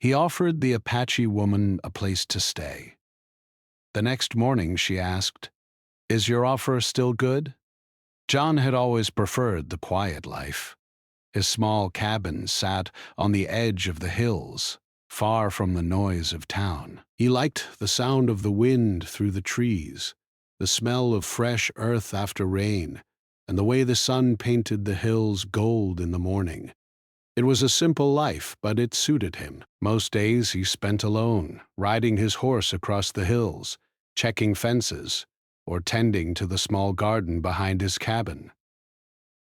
He offered the Apache woman a place to stay. The next morning she asked, "Is your offer still good?" John had always preferred the quiet life. His small cabin sat on the edge of the hills, far from the noise of town. He liked the sound of the wind through the trees, the smell of fresh earth after rain, and the way the sun painted the hills gold in the morning. It was a simple life, but it suited him. Most days he spent alone, riding his horse across the hills, checking fences, or tending to the small garden behind his cabin.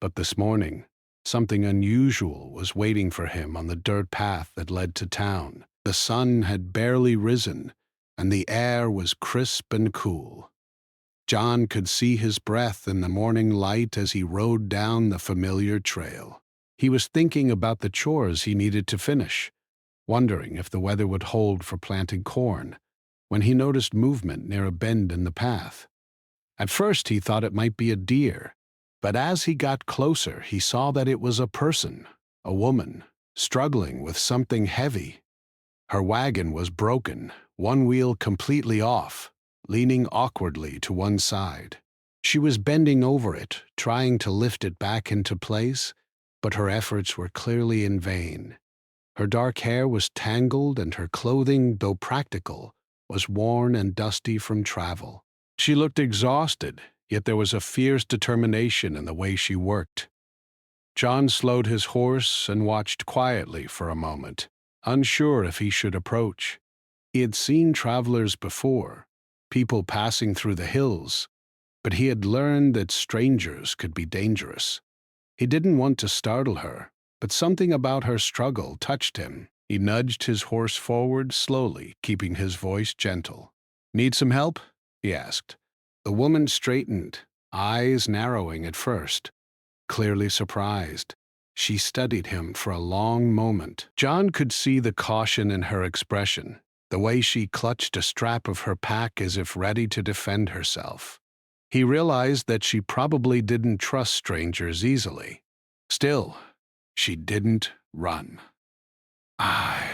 But this morning, something unusual was waiting for him on the dirt path that led to town. The sun had barely risen, and the air was crisp and cool. John could see his breath in the morning light as he rode down the familiar trail. He was thinking about the chores he needed to finish, wondering if the weather would hold for planting corn, when he noticed movement near a bend in the path. At first he thought it might be a deer, but as he got closer he saw that it was a person, a woman, struggling with something heavy. Her wagon was broken, one wheel completely off, leaning awkwardly to one side. She was bending over it, trying to lift it back into place, but her efforts were clearly in vain. Her dark hair was tangled and her clothing, though practical, was worn and dusty from travel. She looked exhausted, yet there was a fierce determination in the way she worked. John slowed his horse and watched quietly for a moment, unsure if he should approach. He had seen travelers before, people passing through the hills, but he had learned that strangers could be dangerous. He didn't want to startle her, but something about her struggle touched him. He nudged his horse forward slowly, keeping his voice gentle. "Need some help?" he asked. The woman straightened, eyes narrowing at first, clearly surprised. She studied him for a long moment. John could see the caution in her expression, the way she clutched a strap of her pack as if ready to defend herself. He realized that she probably didn't trust strangers easily. Still, she didn't run. I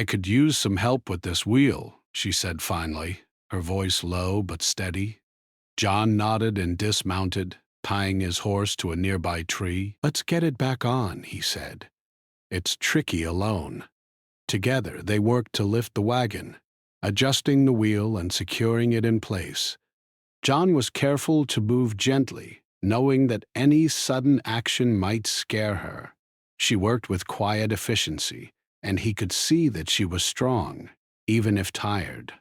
could use some help with this wheel," she said finally, her voice low but steady. John nodded and dismounted, tying his horse to a nearby tree. "Let's get it back on," he said. "It's tricky alone." Together they worked to lift the wagon, adjusting the wheel and securing it in place. John was careful to move gently, knowing that any sudden action might scare her. She worked with quiet efficiency, and he could see that she was strong, even if tired.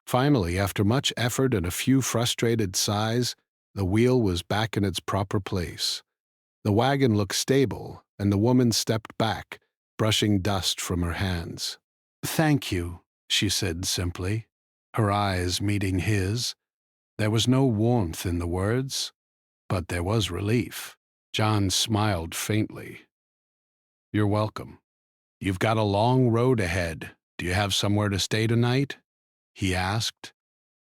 Finally, after much effort and a few frustrated sighs, the wheel was back in its proper place. The wagon looked stable, and the woman stepped back, brushing dust from her hands. "Thank you," she said simply, her eyes meeting his. There was no warmth in the words, but there was relief. John smiled faintly. "You're welcome. You've got a long road ahead. Do you have somewhere to stay tonight?" he asked.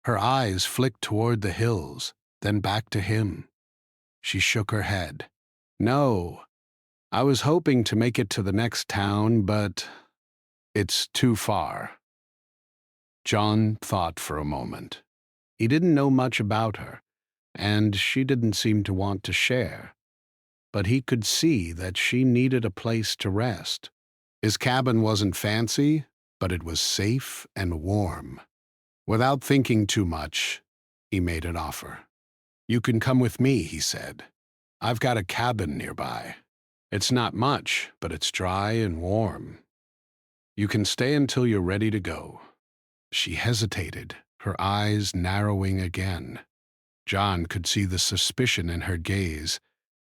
Her eyes flicked toward the hills, then back to him. She shook her head. "No. I was hoping to make it to the next town, but it's too far." John thought for a moment. He didn't know much about her, and she didn't seem to want to share. But he could see that she needed a place to rest. His cabin wasn't fancy, but it was safe and warm. Without thinking too much, he made an offer. "You can come with me," he said. "I've got a cabin nearby. It's not much, but it's dry and warm. You can stay until you're ready to go." She hesitated, her eyes narrowing again. John could see the suspicion in her gaze,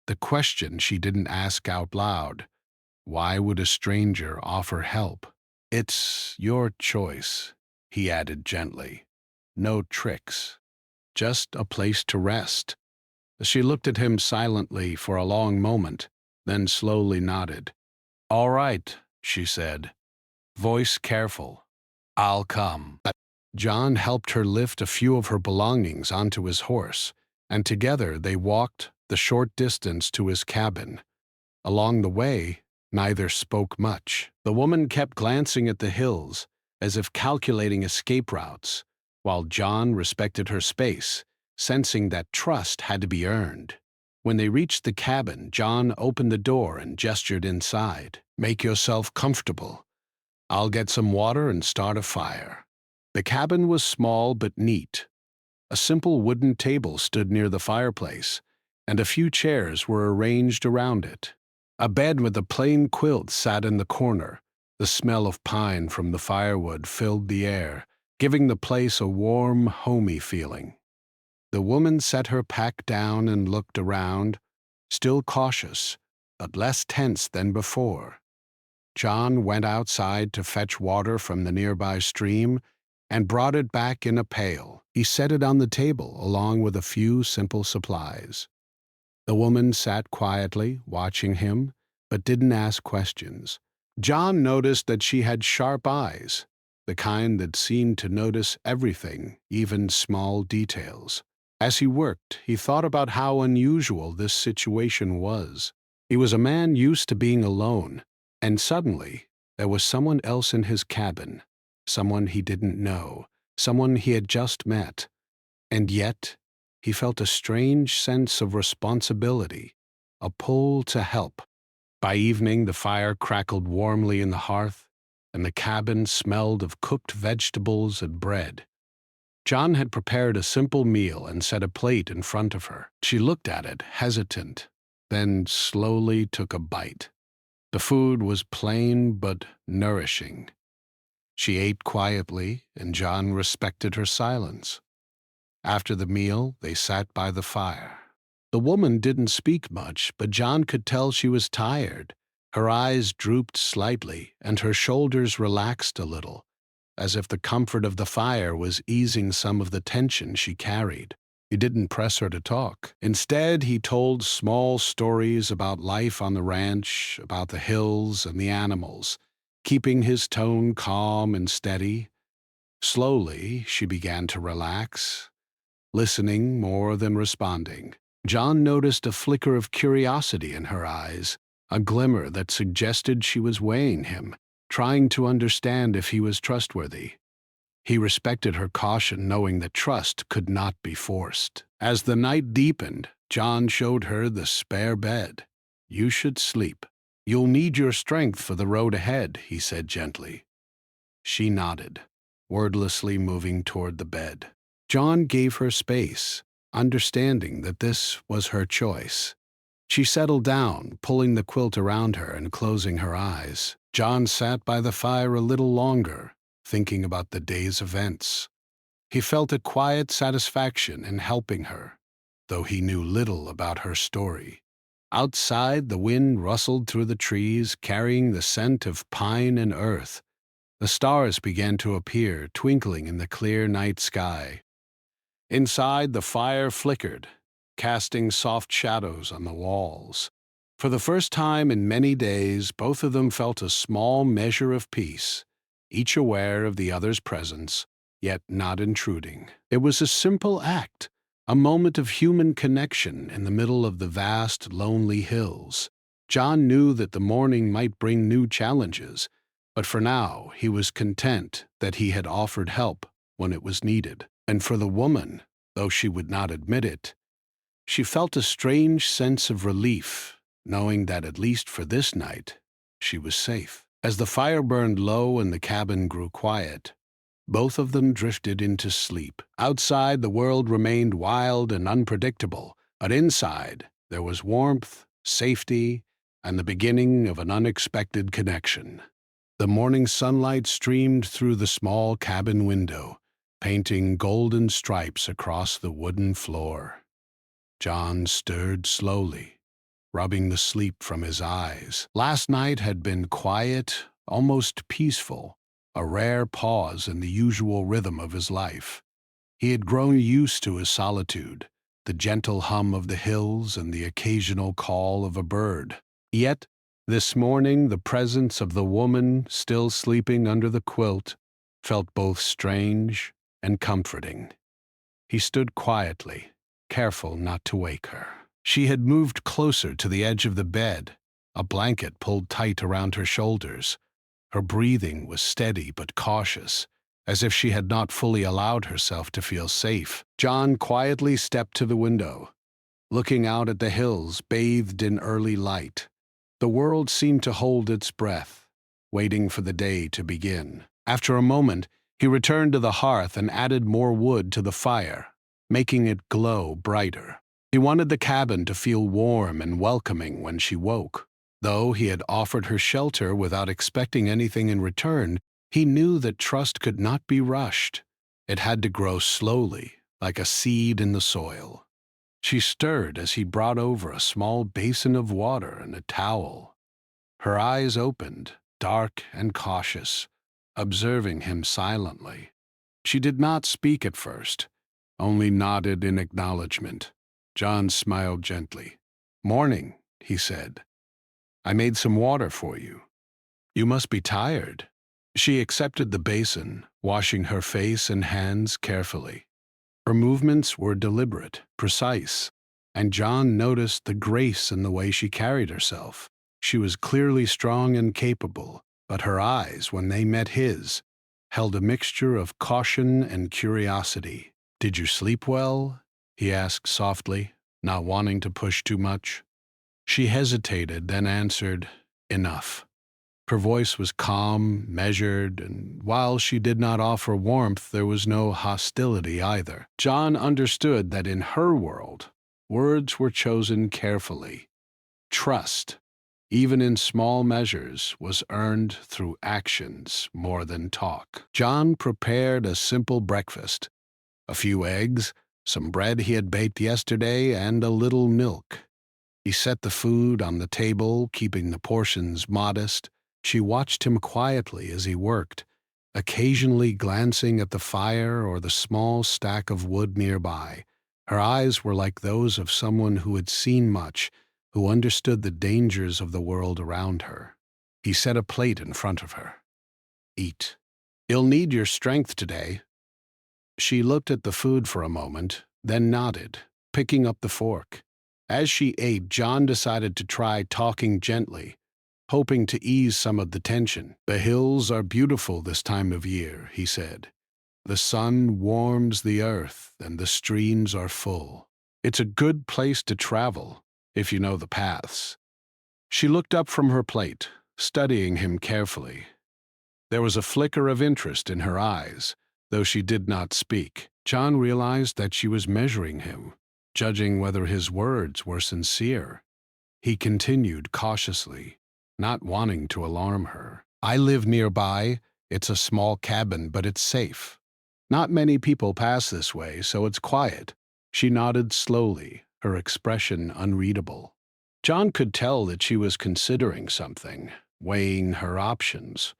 the question she didn't ask out loud. Why would a stranger offer help? "It's your choice," he added gently. "No tricks. Just a place to rest." She looked at him silently for a long moment, then slowly nodded. "All right," she said, voice careful. "I'll come." John helped her lift a few of her belongings onto his horse, and together they walked the short distance to his cabin. Along the way, Neither spoke much. The woman kept glancing at the hills, as if calculating escape routes, while John respected her space, sensing that trust had to be earned. When they reached the cabin, John opened the door and gestured inside. "Make yourself comfortable. I'll get some water and start a fire." The cabin was small but neat. A simple wooden table stood near the fireplace, and a few chairs were arranged around it. A bed with a plain quilt sat in the corner. The smell of pine from the firewood filled the air, giving the place a warm, homey feeling. The woman set her pack down and looked around, still cautious, but less tense than before. John went outside to fetch water from the nearby stream and brought it back in a pail. He set it on the table along with a few simple supplies. The woman sat quietly, watching him, but didn't ask questions. John noticed that she had sharp eyes, the kind that seemed to notice everything, even small details. As he worked, he thought about how unusual this situation was. He was a man used to being alone, and suddenly there was someone else in his cabin, someone he didn't know, someone he had just met. And yet, he felt a strange sense of responsibility, a pull to help. By evening, the fire crackled warmly in the hearth, and the cabin smelled of cooked vegetables and bread. John had prepared a simple meal and set a plate in front of her. She looked at it, hesitant, then slowly took a bite. The food was plain but nourishing. She ate quietly, and John respected her silence. After the meal, they sat by the fire. The woman didn't speak much, but John could tell she was tired. Her eyes drooped slightly, and her shoulders relaxed a little, as if the comfort of the fire was easing some of the tension she carried. He didn't press her to talk. Instead, he told small stories about life on the ranch, about the hills and the animals, keeping his tone calm and steady. Slowly, she began to relax, listening more than responding. John noticed a flicker of curiosity in her eyes, a glimmer that suggested she was weighing him, trying to understand if he was trustworthy. He respected her caution, knowing that trust could not be forced. As the night deepened, John showed her the spare bed. "You should sleep. You'll need your strength for the road ahead," he said gently. She nodded, wordlessly moving toward the bed. John gave her space, understanding that this was her choice. She settled down, pulling the quilt around her and closing her eyes. John sat by the fire a little longer, thinking about the day's events. He felt a quiet satisfaction in helping her, though he knew little about her story. Outside, the wind rustled through the trees, carrying the scent of pine and earth. The stars began to appear, twinkling in the clear night sky. Inside, the fire flickered, casting soft shadows on the walls. For the first time in many days, both of them felt a small measure of peace, each aware of the other's presence, yet not intruding. It was a simple act, a moment of human connection in the middle of the vast, lonely hills. John knew that the morning might bring new challenges, but for now he was content that he had offered help when it was needed. And for the woman, though she would not admit it, she felt a strange sense of relief, knowing that at least for this night, she was safe. As the fire burned low and the cabin grew quiet, both of them drifted into sleep. Outside, the world remained wild and unpredictable, but inside, there was warmth, safety, and the beginning of an unexpected connection. The morning sunlight streamed through the small cabin window, painting golden stripes across the wooden floor. John stirred slowly, rubbing the sleep from his eyes. Last night had been quiet, almost peaceful, a rare pause in the usual rhythm of his life. He had grown used to his solitude, the gentle hum of the hills and the occasional call of a bird. Yet, this morning, the presence of the woman still sleeping under the quilt felt both strange and comforting. He stood quietly, careful not to wake her. She had moved closer to the edge of the bed, a blanket pulled tight around her shoulders. Her breathing was steady but cautious, as if she had not fully allowed herself to feel safe. John quietly stepped to the window, looking out at the hills bathed in early light. The world seemed to hold its breath, waiting for the day to begin. After a moment, he returned to the hearth and added more wood to the fire, making it glow brighter. He wanted the cabin to feel warm and welcoming when she woke. Though he had offered her shelter without expecting anything in return, he knew that trust could not be rushed. It had to grow slowly, like a seed in the soil. She stirred as he brought over a small basin of water and a towel. Her eyes opened, dark and cautious, observing him silently. She did not speak at first, only nodded in acknowledgement. John smiled gently. "Morning," he said. "I made some water for you. You must be tired." She accepted the basin, washing her face and hands carefully. Her movements were deliberate, precise, and John noticed the grace in the way she carried herself. She was clearly strong and capable, but her eyes, when they met his, held a mixture of caution and curiosity. "Did you sleep well?" he asked softly, not wanting to push too much. She hesitated, then answered, "Enough." Her voice was calm, measured, and while she did not offer warmth, there was no hostility either. John understood that in her world, words were chosen carefully. Trust, even in small measures, was earned through actions more than talk. John prepared a simple breakfast: a few eggs, some bread he had baked yesterday, and a little milk. He set the food on the table, keeping the portions modest. She watched him quietly as he worked, occasionally glancing at the fire or the small stack of wood nearby. Her eyes were like those of someone who had seen much, who understood the dangers of the world around her. He set a plate in front of her. "Eat. You'll need your strength today." She looked at the food for a moment, then nodded, picking up the fork. As she ate, John decided to try talking gently, hoping to ease some of the tension. "The hills are beautiful this time of year," he said. "The sun warms the earth and the streams are full. It's a good place to travel, if you know the paths." She looked up from her plate, studying him carefully. There was a flicker of interest in her eyes, though she did not speak. John realized that she was measuring him, judging whether his words were sincere. He continued cautiously, not wanting to alarm her. "I live nearby. It's a small cabin, but it's safe. Not many people pass this way, so it's quiet." She nodded slowly, her expression unreadable. John could tell that she was considering something, weighing her options,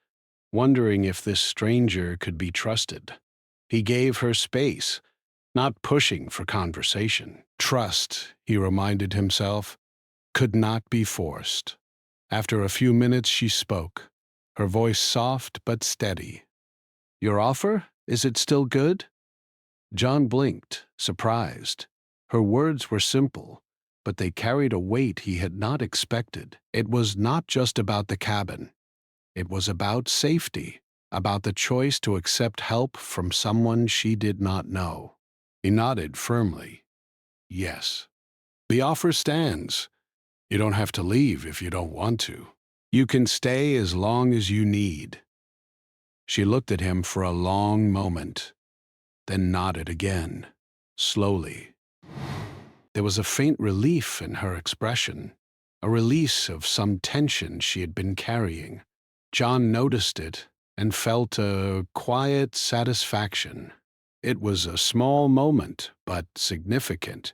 wondering if this stranger could be trusted. He gave her space, not pushing for conversation. Trust, he reminded himself, could not be forced. After a few minutes she spoke, her voice soft but steady. "Your offer? Is it still good?" John blinked, surprised. Her words were simple, but they carried a weight he had not expected. It was not just about the cabin. It was about safety, about the choice to accept help from someone she did not know. He nodded firmly. "Yes. The offer stands. You don't have to leave if you don't want to. You can stay as long as you need." She looked at him for a long moment, then nodded again, slowly. There was a faint relief in her expression, a release of some tension she had been carrying. John noticed it and felt a quiet satisfaction. It was a small moment, but significant.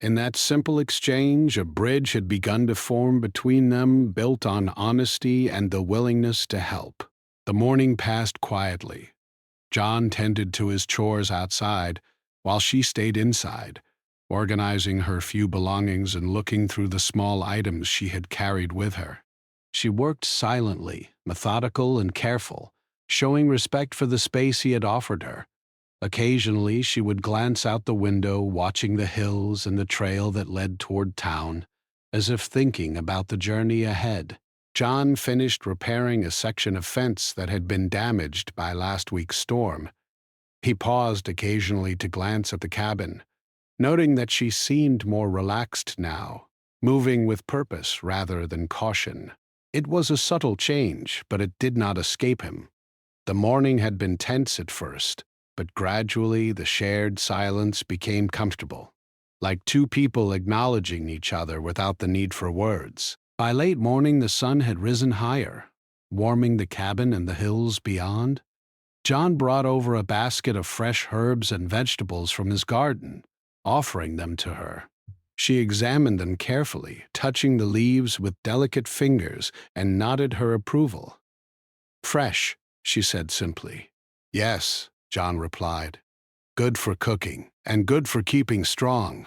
In that simple exchange, a bridge had begun to form between them, built on honesty and the willingness to help. The morning passed quietly. John tended to his chores outside, while she stayed inside, organizing her few belongings and looking through the small items she had carried with her. She worked silently, methodical and careful, showing respect for the space he had offered her. Occasionally, she would glance out the window, watching the hills and the trail that led toward town. as if thinking about the journey ahead. John finished repairing a section of fence that had been damaged by last week's storm. He paused occasionally to glance at the cabin, noting that she seemed more relaxed now, moving with purpose rather than caution. It was a subtle change, but it did not escape him. The morning had been tense at first, but gradually the shared silence became comfortable, like two people acknowledging each other without the need for words. By late morning, the sun had risen higher, warming the cabin and the hills beyond. John brought over a basket of fresh herbs and vegetables from his garden, offering them to her. She examined them carefully, touching the leaves with delicate fingers, and nodded her approval. "Fresh," she said simply. "Yes," John replied. "Good for cooking, and good for keeping strong."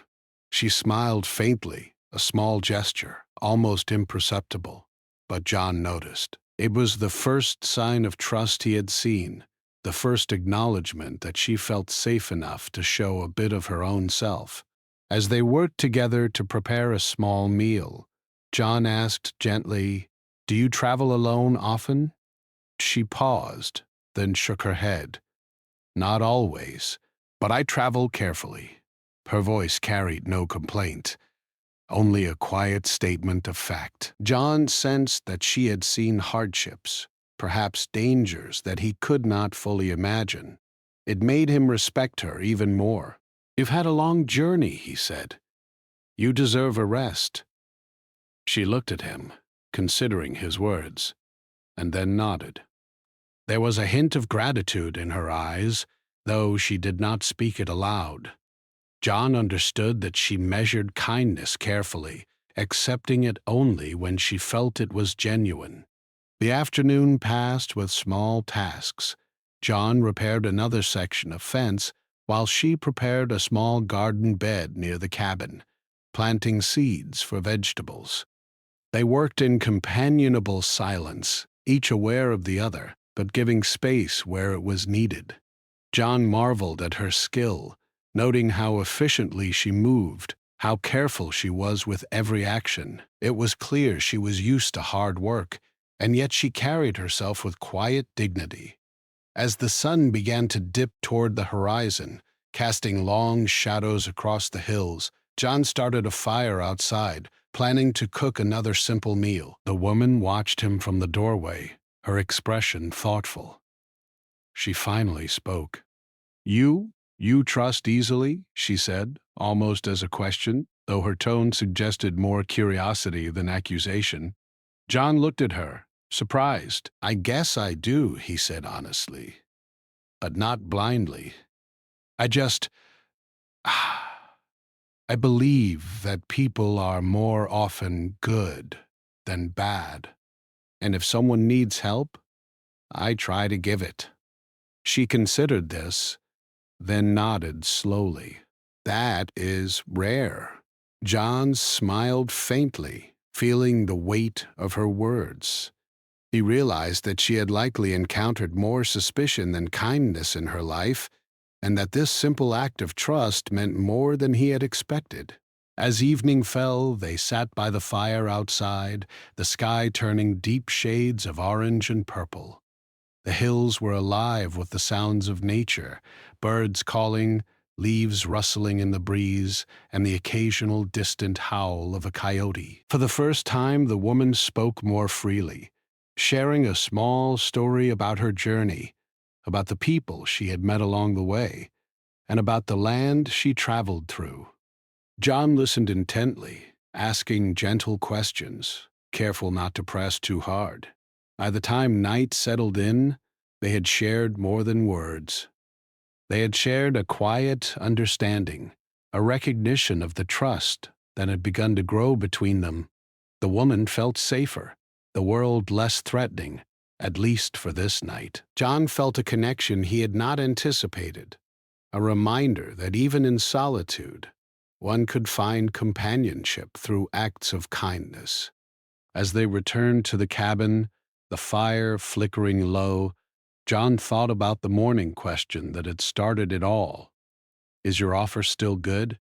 She smiled faintly, a small gesture, almost imperceptible, but John noticed. It was the first sign of trust he had seen, the first acknowledgement that she felt safe enough to show a bit of her own self. As they worked together to prepare a small meal, John asked gently, "Do you travel alone often?" She paused, then shook her head. "Not always, but I travel carefully." Her voice carried no complaint, only a quiet statement of fact. John sensed that she had seen hardships, perhaps dangers that he could not fully imagine. It made him respect her even more. "You've had a long journey," he said. "You deserve a rest." She looked at him, considering his words, and then nodded. There was a hint of gratitude in her eyes, though she did not speak it aloud. John understood that she measured kindness carefully, accepting it only when she felt it was genuine. The afternoon passed with small tasks. John repaired another section of fence, while she prepared a small garden bed near the cabin, planting seeds for vegetables. They worked in companionable silence, each aware of the other, but giving space where it was needed. John marveled at her skill, noting how efficiently she moved, how careful she was with every action. It was clear she was used to hard work, and yet she carried herself with quiet dignity. As the sun began to dip toward the horizon, casting long shadows across the hills, John started a fire outside, planning to cook another simple meal. The woman watched him from the doorway, her expression thoughtful. She finally spoke. You trust easily?" she said, almost as a question, though her tone suggested more curiosity than accusation. John looked at her, surprised. "I guess I do," he said honestly, "but not blindly. I just, I believe that people are more often good than bad, and if someone needs help, I try to give it." She considered this, then nodded slowly. "That is rare." John smiled faintly, feeling the weight of her words. He realized that she had likely encountered more suspicion than kindness in her life, and that this simple act of trust meant more than he had expected. As evening fell, they sat by the fire outside, the sky turning deep shades of orange and purple. The hills were alive with the sounds of nature, birds calling, leaves rustling in the breeze, and the occasional distant howl of a coyote. For the first time, the woman spoke more freely, sharing a small story about her journey, about the people she had met along the way, and about the land she traveled through. John listened intently, asking gentle questions, careful not to press too hard. By the time night settled in, they had shared more than words. They had shared a quiet understanding, a recognition of the trust that had begun to grow between them. The woman felt safer, the world less threatening, at least for this night. John felt a connection he had not anticipated, a reminder that even in solitude, one could find companionship through acts of kindness. As they returned to the cabin, the fire flickering low, John thought about the morning question that had started it all. "Is your offer still good?"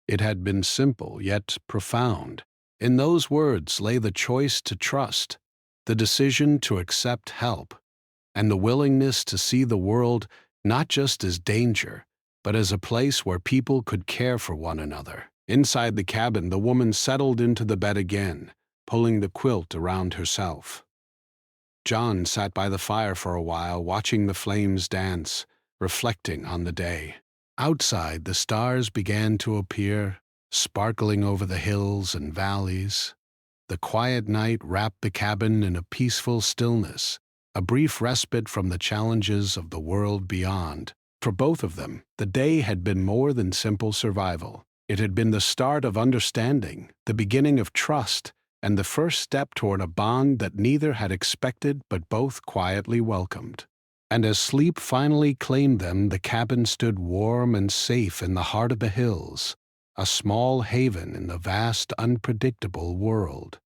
It had been simple, yet profound. In those words lay the choice to trust, the decision to accept help, and the willingness to see the world not just as danger, but as a place where people could care for one another. Inside the cabin, the woman settled into the bed again, pulling the quilt around herself. John sat by the fire for a while, watching the flames dance, reflecting on the day. Outside, the stars began to appear, sparkling over the hills and valleys. The quiet night wrapped the cabin in a peaceful stillness, a brief respite from the challenges of the world beyond. For both of them, the day had been more than simple survival. It had been the start of understanding, the beginning of trust, and the first step toward a bond that neither had expected but both quietly welcomed. And as sleep finally claimed them, the cabin stood warm and safe in the heart of the hills, a small haven in the vast, unpredictable world.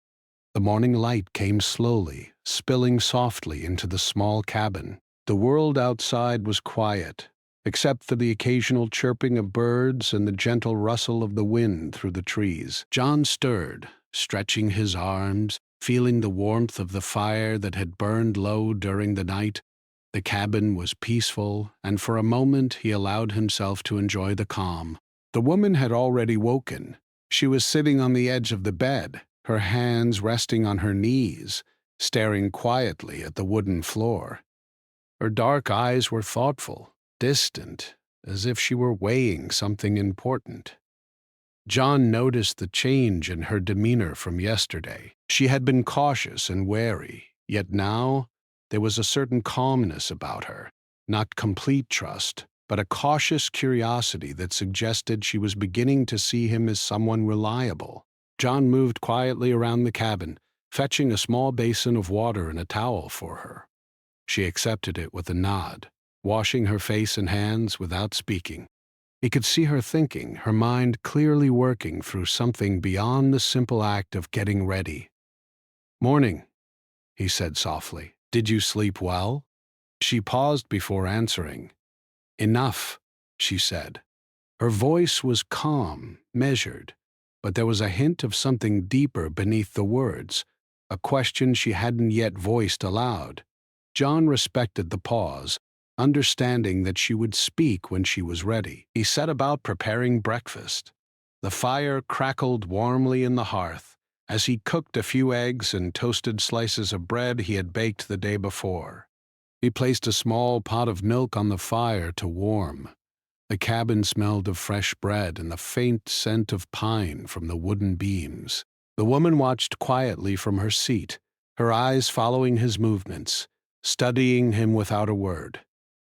The morning light came slowly, spilling softly into the small cabin. The world outside was quiet, except for the occasional chirping of birds and the gentle rustle of the wind through the trees. John stirred, stretching his arms, feeling the warmth of the fire that had burned low during the night. The cabin was peaceful, and for a moment he allowed himself to enjoy the calm. The woman had already woken. She was sitting on the edge of the bed, her hands resting on her knees, staring quietly at the wooden floor. Her dark eyes were thoughtful, distant, as if she were weighing something important. John noticed the change in her demeanor from yesterday. She had been cautious and wary, yet now there was a certain calmness about her, not complete trust, but a cautious curiosity that suggested she was beginning to see him as someone reliable. John moved quietly around the cabin, fetching a small basin of water and a towel for her. She accepted it with a nod, washing her face and hands without speaking. He could see her thinking, her mind clearly working through something beyond the simple act of getting ready. "Morning," he said softly. "Did you sleep well?" She paused before answering. "Enough," she said. Her voice was calm, measured, but there was a hint of something deeper beneath the words, a question she hadn't yet voiced aloud. John respected the pause, understanding that she would speak when she was ready. He set about preparing breakfast. The fire crackled warmly in the hearth as he cooked a few eggs and toasted slices of bread he had baked the day before. He placed a small pot of milk on the fire to warm. The cabin smelled of fresh bread and the faint scent of pine from the wooden beams. The woman watched quietly from her seat, her eyes following his movements, studying him without a word.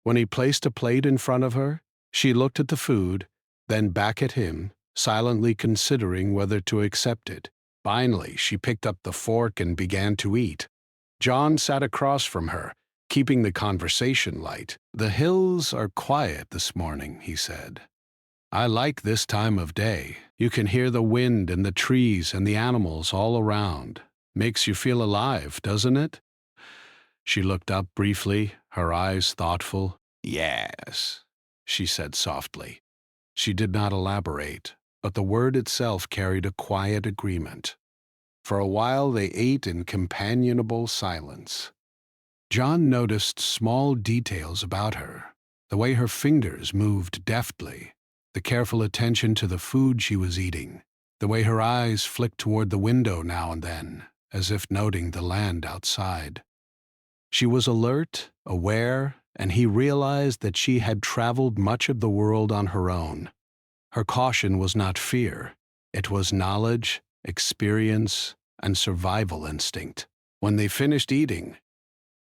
When he placed a plate in front of her, she looked at the food, then back at him, silently considering whether to accept it. Finally, she picked up the fork and began to eat. John sat across from her, keeping the conversation light. "The hills are quiet this morning," he said. "I like this time of day. You can hear the wind and the trees and the animals all around. Makes you feel alive, doesn't it?" She looked up briefly, her eyes thoughtful. "Yes," she said softly. She did not elaborate, but the word itself carried a quiet agreement. For a while they ate in companionable silence. John noticed small details about her, the way her fingers moved deftly, the careful attention to the food she was eating, the way her eyes flicked toward the window now and then, as if noting the land outside. She was alert, aware, and he realized that she had traveled much of the world on her own. Her caution was not fear. It was knowledge, experience, and survival instinct. When they finished eating,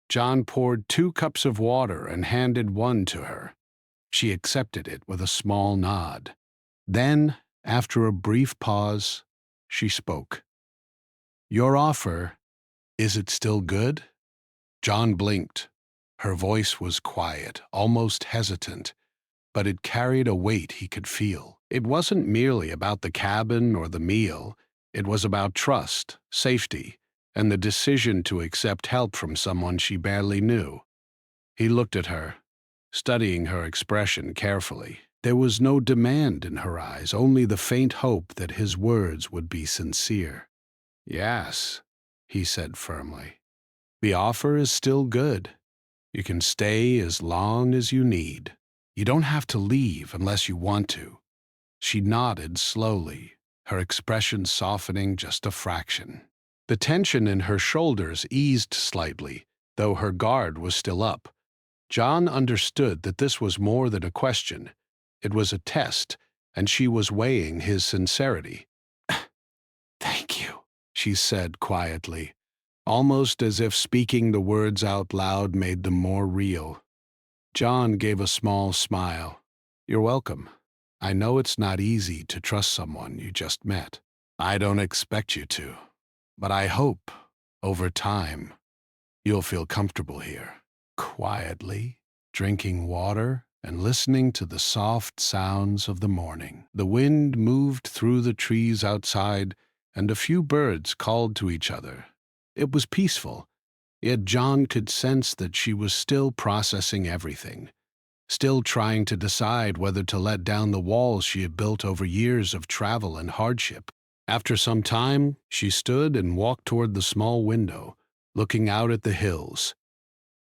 John poured 2 cups of water and handed one to her. She accepted it with a small nod. Then, after a brief pause, she spoke. "Your offer, is it still good?" John blinked. Her voice was quiet, almost hesitant, but it carried a weight he could feel. It wasn't merely about the cabin or the meal. It was about trust, safety, and the decision to accept help from someone she barely knew. He looked at her, studying her expression carefully. There was no demand in her eyes, only the faint hope that his words would be sincere. Yes, he said firmly. The offer is still good. You can stay as long as you need. You don't have to leave unless you want to. She nodded slowly, her expression softening just a fraction. The tension in her shoulders eased slightly, though her guard was still up. John understood that this was more than a question. It was a test, and she was weighing his sincerity. "Thank you," she said quietly, almost as if speaking the words out loud made them more real. John gave a small smile. "You're welcome. I know it's not easy to trust someone you just met. I don't expect you to, but I hope, over time, you'll feel comfortable here." Quietly, drinking water and listening to the soft sounds of the morning. The wind moved through the trees outside, and a few birds called to each other. It was peaceful, yet John could sense that she was still processing everything, still trying to decide whether to let down the walls she had built over years of travel and hardship. After some time, she stood and walked toward the small window, looking out at the hills.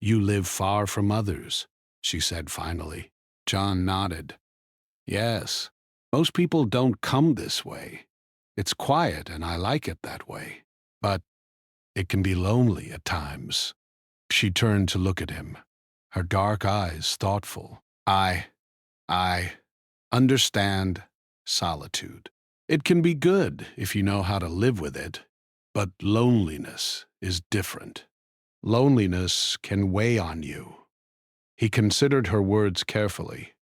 "You live far from others," she said finally. John nodded. "Yes, most people don't come this way. It's quiet and I like it that way. But it can be lonely at times." She turned to look at him, her dark eyes thoughtful. I understand solitude. It can be good if you know how to live with it, but loneliness is different. Loneliness can weigh on you." He considered her words carefully.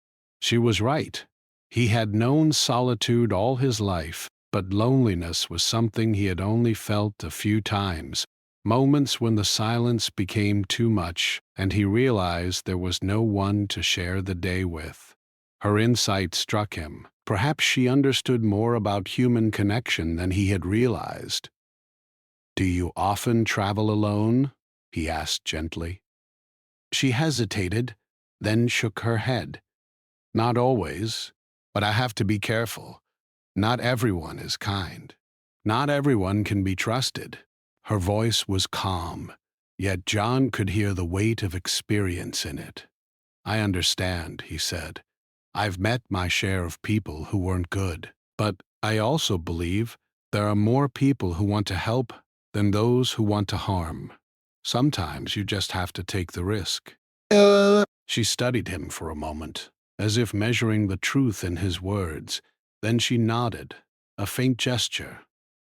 She was right. He had known solitude all his life, but loneliness was something he had only felt a few times, moments when the silence became too much and he realized there was no one to share the day with. Her insight struck him. Perhaps she understood more about human connection than he had realized. "Do you often travel alone?" he asked gently. She hesitated, then shook her head. "Not always, but I have to be careful. Not everyone is kind. Not everyone can be trusted." Her voice was calm, yet John could hear the weight of experience in it. "I understand," he said. "I've met my share of people who weren't good, but I also believe there are more people who want to help than those who want to harm. Sometimes you just have to take the risk." She studied him for a moment, as if measuring the truth in his words. Then she nodded, a faint gesture,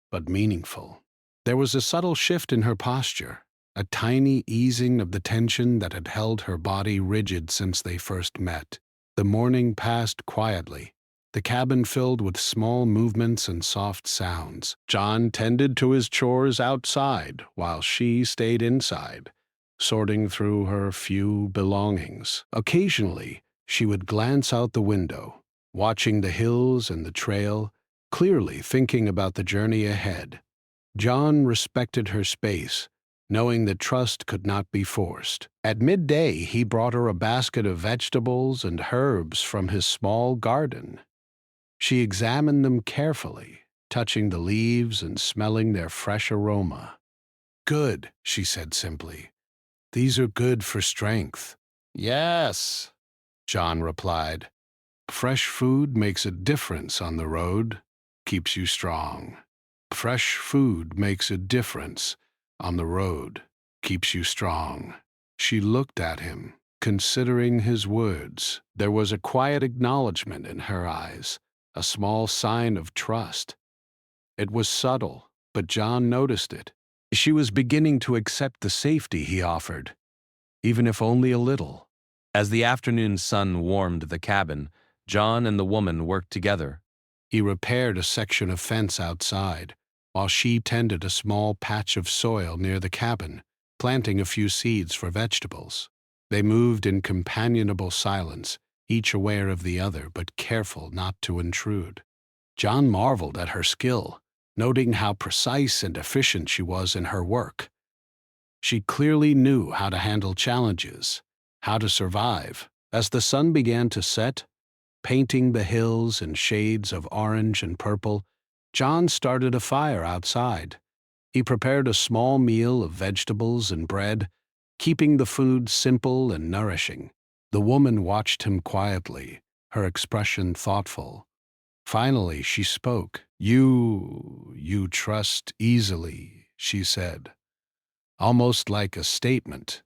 but meaningful. There was a subtle shift in her posture, a tiny easing of the tension that had held her body rigid since they first met. The morning passed quietly, the cabin filled with small movements and soft sounds. John tended to his chores outside while she stayed inside, sorting through her few belongings. Occasionally, she would glance out the window, watching the hills and the trail, clearly thinking about the journey ahead. John respected her space, knowing that trust could not be forced. At midday, he brought her a basket of vegetables and herbs from his small garden. She examined them carefully, touching the leaves and smelling their fresh aroma. "Good," she said simply. "These are good for strength." "Yes," John replied. "Fresh food makes a difference on the road, keeps you strong. Fresh food makes a difference on the road, keeps you strong." She looked at him, considering his words. There was a quiet acknowledgement in her eyes, a small sign of trust. It was subtle, but John noticed it. She was beginning to accept the safety he offered, even if only a little. As the afternoon sun warmed the cabin, John and the woman worked together. He repaired a section of fence outside, while she tended a small patch of soil near the cabin, planting a few seeds for vegetables. They moved in companionable silence, each aware of the other but careful not to intrude. John marveled at her skill, noting how precise and efficient she was in her work. She clearly knew how to handle challenges, how to survive. As the sun began to set, painting the hills in shades of orange and purple, John started a fire outside. He prepared a small meal of vegetables and bread, keeping the food simple and nourishing. The woman watched him quietly, her expression thoughtful. Finally, she spoke. You trust easily," she said, almost like a statement,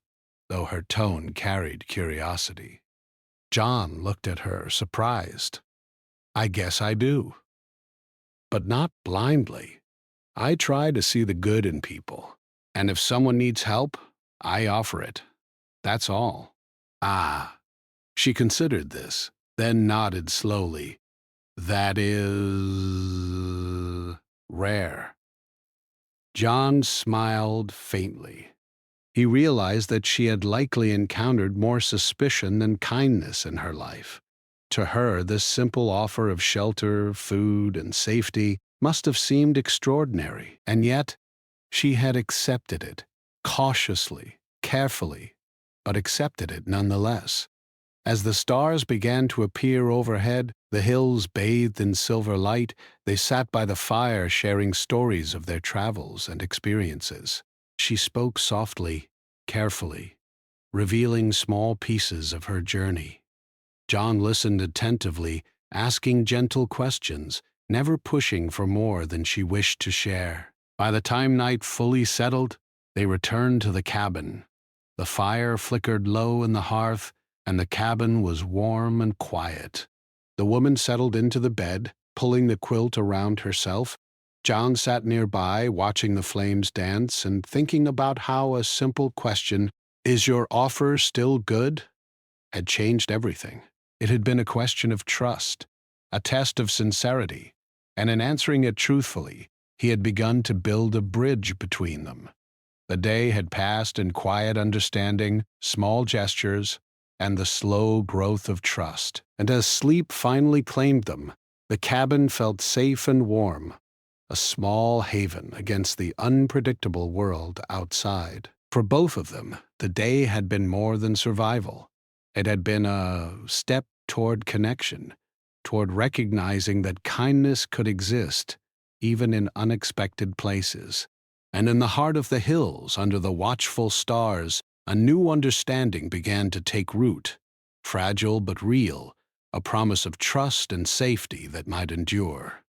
though her tone carried curiosity. John looked at her, surprised. "I guess I do. But not blindly. I try to see the good in people, and if someone needs help, I offer it. That's all." "Ah." She considered this, then nodded slowly. "That is rare." John smiled faintly. He realized that she had likely encountered more suspicion than kindness in her life. To her, this simple offer of shelter, food, and safety must have seemed extraordinary, and yet she had accepted it, cautiously, carefully, but accepted it nonetheless. As the stars began to appear overhead, the hills bathed in silver light, they sat by the fire sharing stories of their travels and experiences. She spoke softly, carefully, revealing small pieces of her journey. John listened attentively, asking gentle questions, never pushing for more than she wished to share. By the time night fully settled, they returned to the cabin. The fire flickered low in the hearth, and the cabin was warm and quiet. The woman settled into the bed, pulling the quilt around herself. John sat nearby, watching the flames dance and thinking about how a simple question, "Is your offer still good?" had changed everything. It had been a question of trust, a test of sincerity, and in answering it truthfully, he had begun to build a bridge between them. The day had passed in quiet understanding, small gestures, and the slow growth of trust. And as sleep finally claimed them, the cabin felt safe and warm, a small haven against the unpredictable world outside. For both of them, the day had been more than survival. It had been a step toward connection, toward recognizing that kindness could exist, even in unexpected places. And in the heart of the hills, under the watchful stars, a new understanding began to take root, fragile but real, a promise of trust and safety that might endure.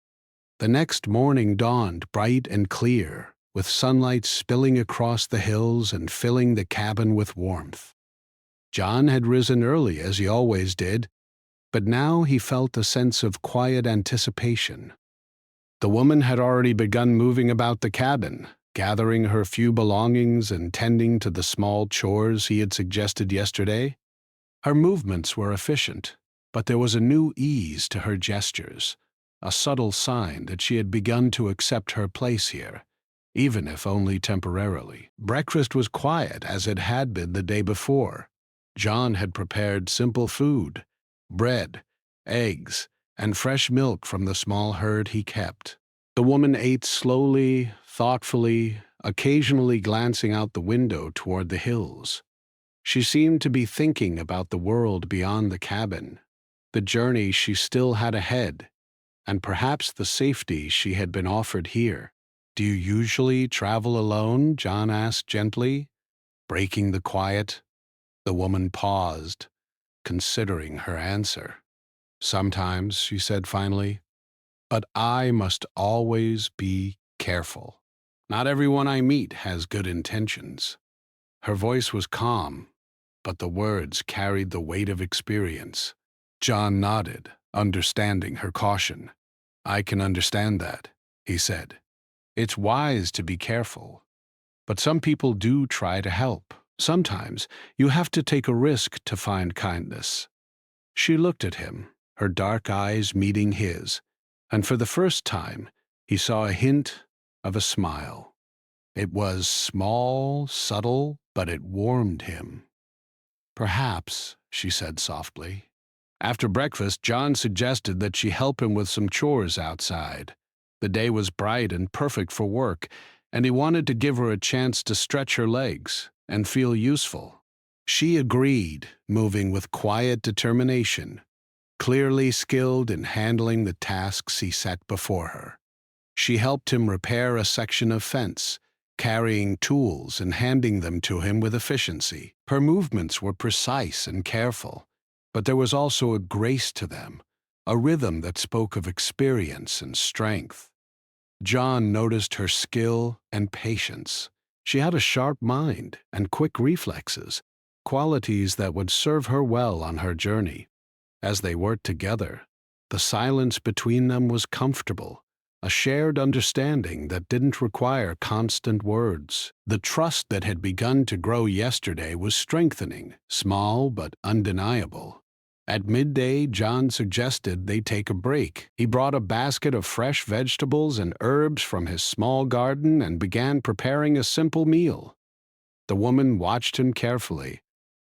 The next morning dawned bright and clear, with sunlight spilling across the hills and filling the cabin with warmth. John had risen early, as he always did, but now he felt a sense of quiet anticipation. The woman had already begun moving about the cabin, gathering her few belongings and tending to the small chores he had suggested yesterday. Her movements were efficient, but there was a new ease to her gestures, a subtle sign that she had begun to accept her place here, even if only temporarily. Breakfast was quiet as it had been the day before. John had prepared simple food, bread, eggs, and fresh milk from the small herd he kept. The woman ate slowly, thoughtfully, occasionally glancing out the window toward the hills. She seemed to be thinking about the world beyond the cabin, the journey she still had ahead, and perhaps the safety she had been offered here. "Do you usually travel alone?" John asked gently, breaking the quiet. The woman paused, considering her answer. "Sometimes," she said finally, "but I must always be careful. Not everyone I meet has good intentions." Her voice was calm, but the words carried the weight of experience. John nodded, understanding her caution. "I can understand that," he said. "It's wise to be careful, but some people do try to help. Sometimes you have to take a risk to find kindness." She looked at him, her dark eyes meeting his, and for the first time he saw a hint of a smile. It was small, subtle, but it warmed him. "Perhaps," she said softly. After breakfast, John suggested that she help him with some chores outside. The day was bright and perfect for work, and he wanted to give her a chance to stretch her legs and feel useful. She agreed, moving with quiet determination, clearly skilled in handling the tasks he set before her. She helped him repair a section of fence, carrying tools and handing them to him with efficiency. Her movements were precise and careful, but there was also a grace to them, a rhythm that spoke of experience and strength. John noticed her skill and patience. She had a sharp mind and quick reflexes, qualities that would serve her well on her journey. As they worked together, the silence between them was comfortable, a shared understanding that didn't require constant words. The trust that had begun to grow yesterday was strengthening, small but undeniable. At midday, John suggested they take a break. He brought a basket of fresh vegetables and herbs from his small garden and began preparing a simple meal. The woman watched him carefully,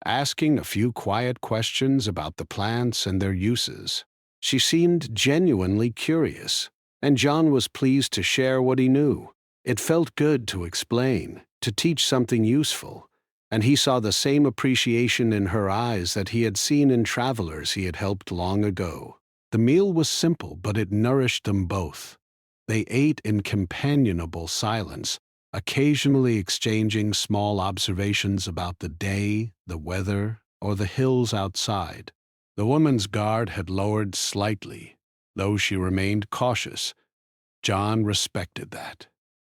asking a few quiet questions about the plants and their uses. She seemed genuinely curious, and John was pleased to share what he knew. It felt good to explain, to teach something useful, and he saw the same appreciation in her eyes that he had seen in travelers he had helped long ago. The meal was simple, but it nourished them both. They ate in companionable silence, occasionally exchanging small observations about the day, the weather, or the hills outside. The woman's guard had lowered slightly, though she remained cautious. John respected that.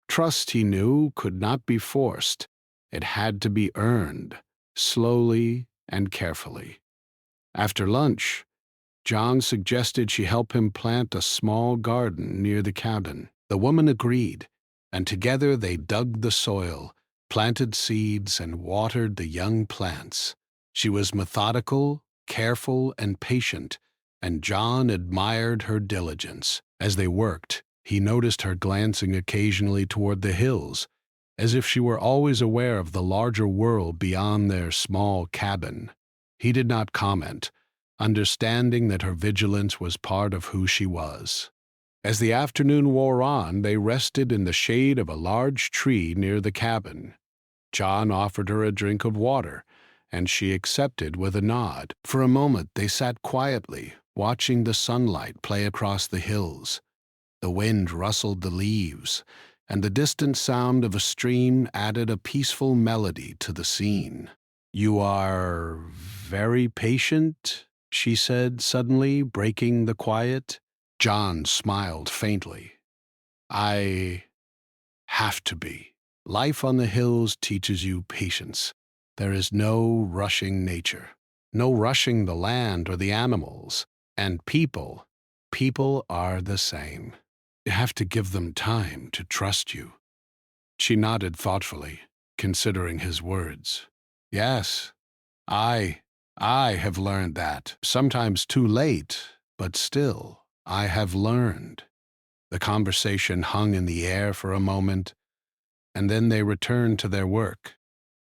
Trust, he knew, could not be forced. It had to be earned, slowly and carefully. After lunch, John suggested she help him plant a small garden near the cabin. The woman agreed, and together they dug the soil, planted seeds, and watered the young plants. She was methodical, careful, and patient, and John admired her diligence. As they worked, he noticed her glancing occasionally toward the hills, as if she were always aware of the larger world beyond their small cabin. He did not comment, understanding that her vigilance was part of who she was. As the afternoon wore on, they rested in the shade of a large tree near the cabin. John offered her a drink of water, and she accepted with a nod. For a moment they sat quietly, watching the sunlight play across the hills. The wind rustled the leaves, and the distant sound of a stream added a peaceful melody to the scene. "You are very patient," she said suddenly, breaking the quiet. John smiled faintly. "I have to be. Life on the hills teaches you patience. There is no rushing nature, no rushing the land or the animals, and people are the same. You have to give them time to trust you." She nodded thoughtfully, considering his words. "Yes, I have learned that. Sometimes too late, but still, I have learned." The conversation hung in the air for a moment, and then they returned to their work.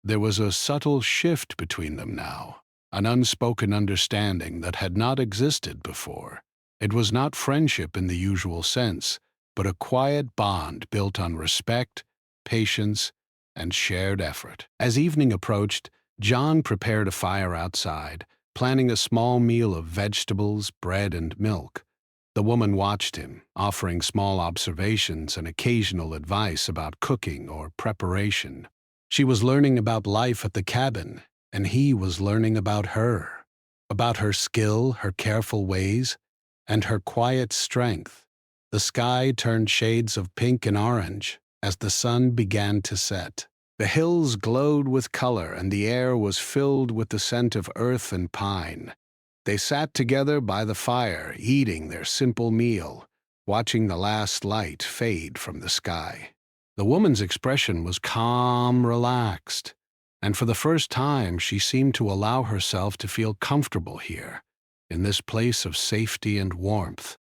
There was a subtle shift between them now, an unspoken understanding that had not existed before. It was not friendship in the usual sense, but a quiet bond built on respect, patience, and shared effort. As evening approached, John prepared a fire outside, planning a small meal of vegetables, bread, and milk. The woman watched him, offering small observations and occasional advice about cooking or preparation. She was learning about life at the cabin, and he was learning about her skill, her careful ways, and her quiet strength. The sky turned shades of pink and orange as the sun began to set. The hills glowed with color, and the air was filled with the scent of earth and pine. They sat together by the fire, eating their simple meal, watching the last light fade from the sky. The woman's expression was calm, relaxed, and for the first time she seemed to allow herself to feel comfortable here, in this place of safety and warmth.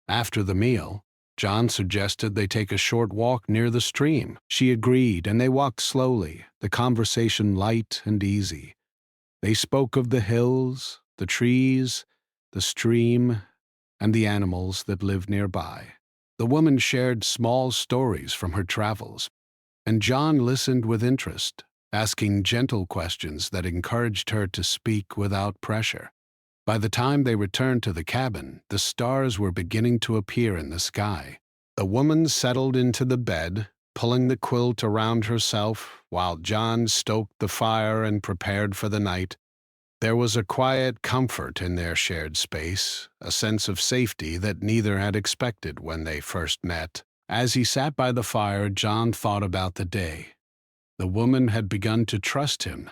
After the meal, John suggested they take a short walk near the stream. She agreed, and they walked slowly, the conversation light and easy. They spoke of the hills, the trees, the stream, and the animals that lived nearby. The woman shared small stories from her travels, and John listened with interest, asking gentle questions that encouraged her to speak without pressure. By the time they returned to the cabin, the stars were beginning to appear in the sky. The woman settled into the bed, pulling the quilt around herself while John stoked the fire and prepared for the night. There was a quiet comfort in their shared space, a sense of safety that neither had expected when they first met. As he sat by the fire, John thought about the day. The woman had begun to trust him,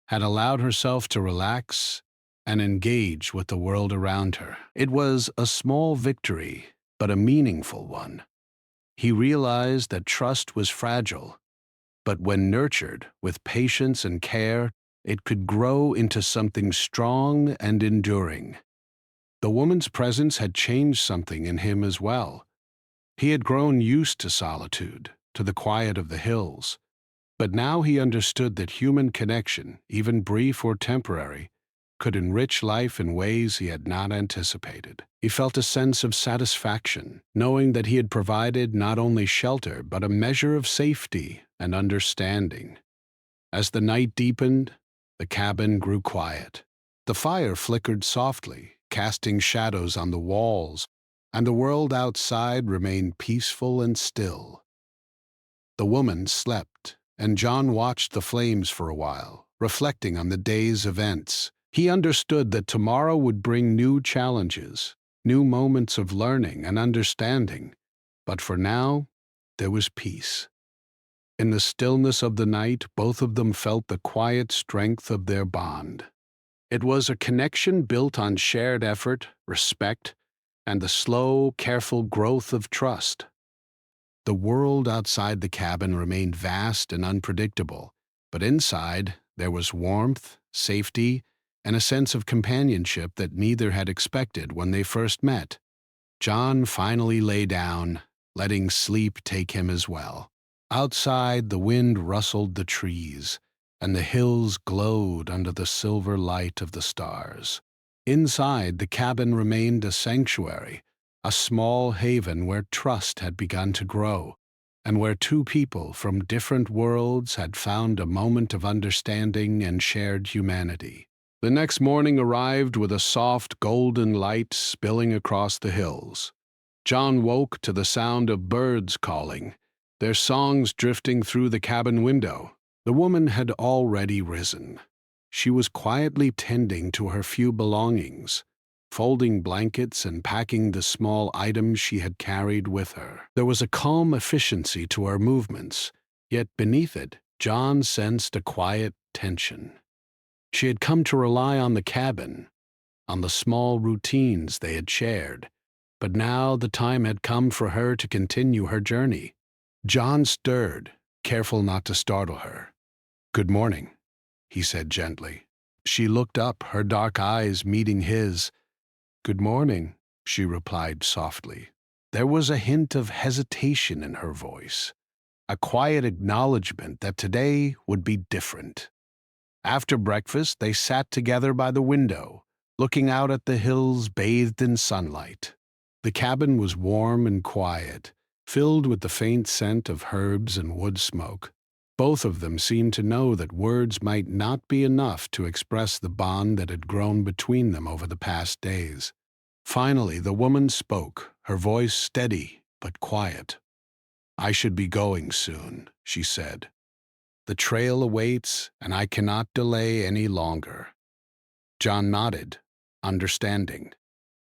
had allowed herself to relax and engage with the world around her. It was a small victory, but a meaningful one. He realized that trust was fragile, but when nurtured with patience and care, it could grow into something strong and enduring. The woman's presence had changed something in him as well. He had grown used to solitude, to the quiet of the hills, but now he understood that human connection, even brief or temporary, could enrich life in ways he had not anticipated. He felt a sense of satisfaction, knowing that he had provided not only shelter but a measure of safety and understanding. As the night deepened, the cabin grew quiet. The fire flickered softly, casting shadows on the walls, and the world outside remained peaceful and still. The woman slept, and John watched the flames for a while, reflecting on the day's events. He understood that tomorrow would bring new challenges, new moments of learning and understanding, but for now, there was peace. In the stillness of the night, both of them felt the quiet strength of their bond. It was a connection built on shared effort, respect, and the slow, careful growth of trust. The world outside the cabin remained vast and unpredictable, but inside there was warmth, safety, and a sense of companionship that neither had expected when they first met. John finally lay down, letting sleep take him as well. Outside, the wind rustled the trees, and the hills glowed under the silver light of the stars. Inside, the cabin remained a sanctuary, a small haven where trust had begun to grow, and where two people from different worlds had found a moment of understanding and shared humanity. The next morning arrived with a soft golden light spilling across the hills. John woke to the sound of birds calling, their songs drifting through the cabin window. The woman had already risen. She was quietly tending to her few belongings, folding blankets and packing the small items she had carried with her. There was a calm efficiency to her movements, yet beneath it, John sensed a quiet tension. She had come to rely on the cabin, on the small routines they had shared, but now the time had come for her to continue her journey. John stirred, careful not to startle her. "Good morning," he said gently. She looked up, her dark eyes meeting his. "Good morning," she replied softly. There was a hint of hesitation in her voice, a quiet acknowledgement that today would be different. After breakfast, they sat together by the window, looking out at the hills bathed in sunlight. The cabin was warm and quiet, filled with the faint scent of herbs and wood smoke. Both of them seemed to know that words might not be enough to express the bond that had grown between them over the past days. Finally, the woman spoke, her voice steady but quiet. "I should be going soon," she said. "The trail awaits, and I cannot delay any longer." John nodded, understanding.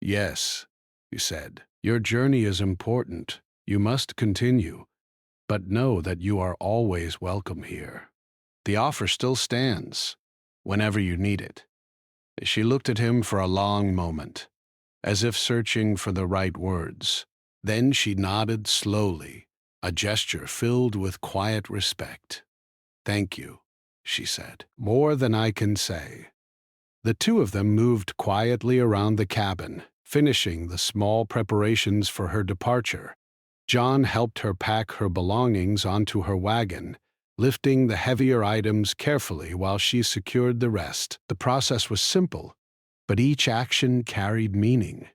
"Yes," he said, "your journey is important. You must continue, but know that you are always welcome here. The offer still stands, whenever you need it." She looked at him for a long moment, as if searching for the right words. Then she nodded slowly, a gesture filled with quiet respect. "Thank you," she said. "More than I can say." The two of them moved quietly around the cabin, finishing the small preparations for her departure. John helped her pack her belongings onto her wagon, lifting the heavier items carefully while she secured the rest. The process was simple, but each action carried meaning.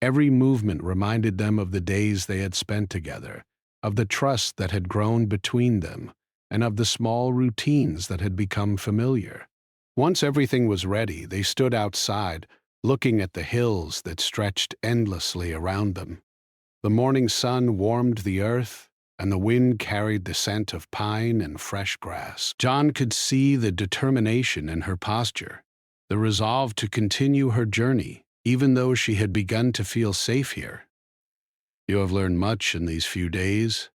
Every movement reminded them of the days they had spent together, of the trust that had grown between them, and of the small routines that had become familiar. Once everything was ready, they stood outside, looking at the hills that stretched endlessly around them. The morning sun warmed the earth, and the wind carried the scent of pine and fresh grass. John could see the determination in her posture, the resolve to continue her journey, even though she had begun to feel safe here. "You have learned much in these few days,"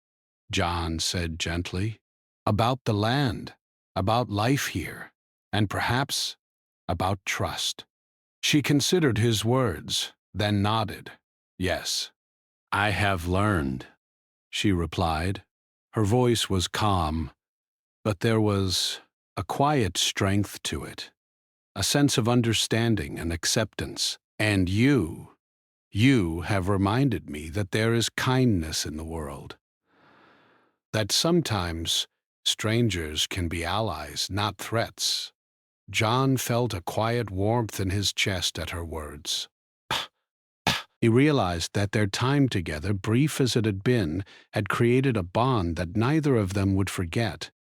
John said gently, "about the land, about life here, and perhaps about trust." She considered his words, then nodded. "Yes, I have learned," she replied. Her voice was calm, but there was a quiet strength to it, a sense of understanding and acceptance. "And you have reminded me that there is kindness in the world, that sometimes strangers can be allies, not threats." John felt a quiet warmth in his chest at her words. He realized that their time together, brief as it had been, had created a bond that neither of them would forget.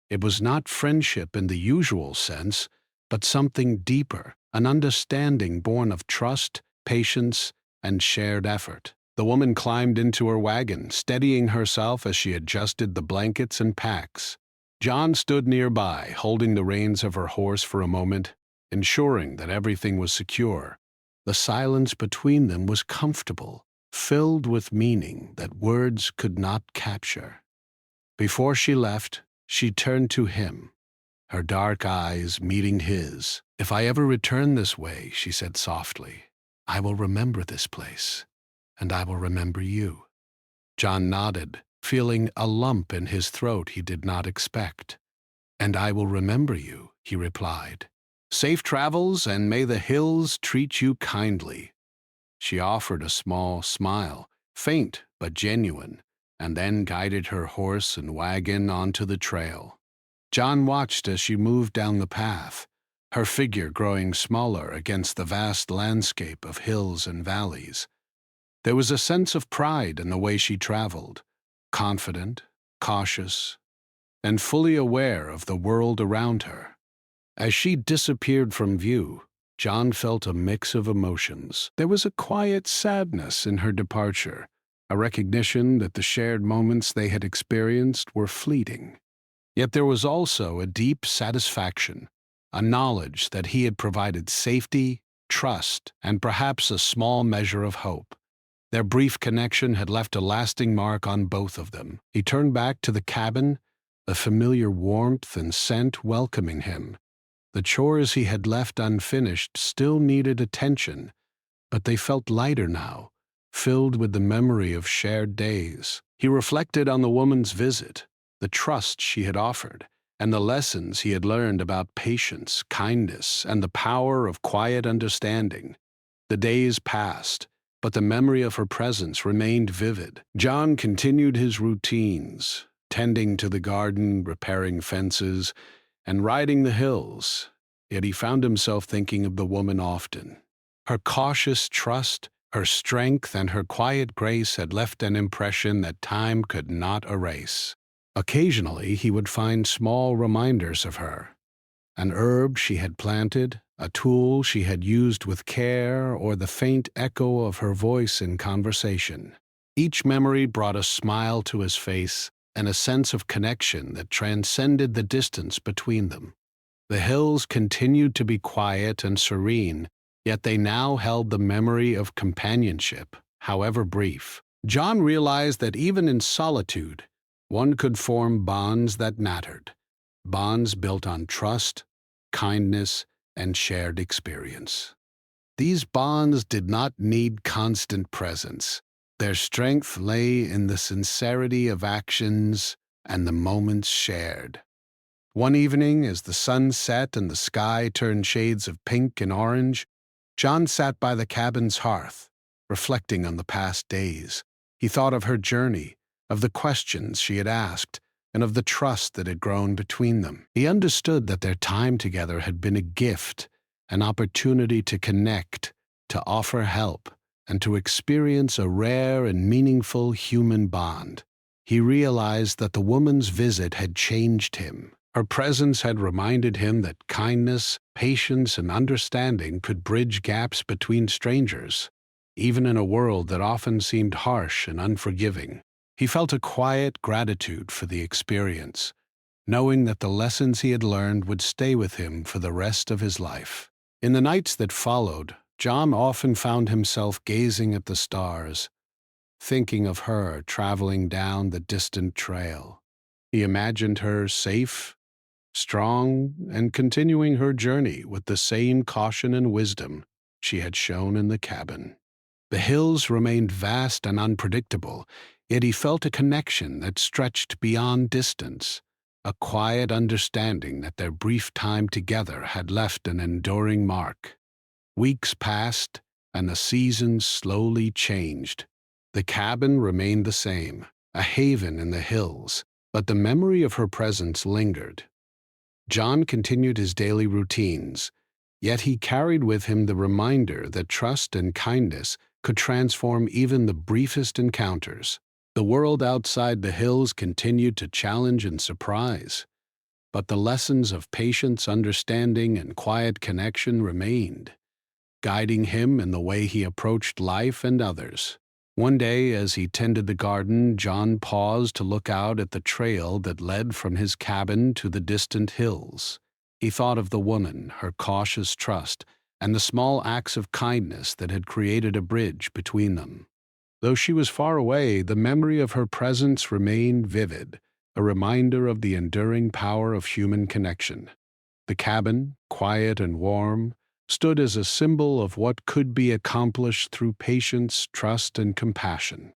It was not friendship in the usual sense, but something deeper, an understanding born of trust, patience, and shared effort. The woman climbed into her wagon, steadying herself as she adjusted the blankets and packs. John stood nearby, holding the reins of her horse for a moment, ensuring that everything was secure. The silence between them was comfortable, filled with meaning that words could not capture. Before she left, she turned to him, her dark eyes meeting his. "If I ever return this way," she said softly, "I will remember this place, and I will remember you." John nodded, feeling a lump in his throat he did not expect. "And I will remember you," he replied. "Safe travels, and may the hills treat you kindly." She offered a small smile, faint but genuine, and then guided her horse and wagon onto the trail. John watched as she moved down the path, her figure growing smaller against the vast landscape of hills and valleys. There was a sense of pride in the way she traveled, confident, cautious, and fully aware of the world around her. As she disappeared from view, John felt a mix of emotions. There was a quiet sadness in her departure, a recognition that the shared moments they had experienced were fleeting. Yet there was also a deep satisfaction, a knowledge that he had provided safety, trust, and perhaps a small measure of hope. Their brief connection had left a lasting mark on both of them. He turned back to the cabin, the familiar warmth and scent welcoming him. The chores he had left unfinished still needed attention, but they felt lighter now, filled with the memory of shared days. He reflected on the woman's visit, the trust she had offered, and the lessons he had learned about patience, kindness, and the power of quiet understanding. The days passed, but the memory of her presence remained vivid. John continued his routines, tending to the garden, repairing fences, and riding the hills, yet he found himself thinking of the woman often. Her cautious trust, her strength, and her quiet grace had left an impression that time could not erase. Occasionally he would find small reminders of her, an herb she had planted, a tool she had used with care, or the faint echo of her voice in conversation. Each memory brought a smile to his face and a sense of connection that transcended the distance between them. The hills continued to be quiet and serene, yet they now held the memory of companionship, however brief. John realized that even in solitude, one could form bonds that mattered, bonds built on trust, kindness, and shared experience. These bonds did not need constant presence. Their strength lay in the sincerity of actions and the moments shared. One evening, as the sun set and the sky turned shades of pink and orange, John sat by the cabin's hearth, reflecting on the past days. He thought of her journey, of the questions she had asked, and of the trust that had grown between them. He understood that their time together had been a gift, an opportunity to connect, to offer help, and to experience a rare and meaningful human bond. He realized that the woman's visit had changed him. Her presence had reminded him that kindness, patience, and understanding could bridge gaps between strangers. even in a world that often seemed harsh and unforgiving. He felt a quiet gratitude for the experience, knowing that the lessons he had learned would stay with him for the rest of his life. In the nights that followed, John often found himself gazing at the stars, thinking of her traveling down the distant trail. He imagined her safe, strong, and continuing her journey with the same caution and wisdom she had shown in the cabin. The hills remained vast and unpredictable, yet he felt a connection that stretched beyond distance, a quiet understanding that their brief time together had left an enduring mark. Weeks passed, and the seasons slowly changed. The cabin remained the same, a haven in the hills, but the memory of her presence lingered. John continued his daily routines, yet he carried with him the reminder that trust and kindness could transform even the briefest encounters. The world outside the hills continued to challenge and surprise, but the lessons of patience, understanding, and quiet connection remained, guiding him in the way he approached life and others. One day, as he tended the garden, John paused to look out at the trail that led from his cabin to the distant hills. He thought of the woman, her cautious trust, and the small acts of kindness that had created a bridge between them. Though she was far away, the memory of her presence remained vivid, a reminder of the enduring power of human connection. The cabin, quiet and warm, stood as a symbol of what could be accomplished through patience, trust, and compassion.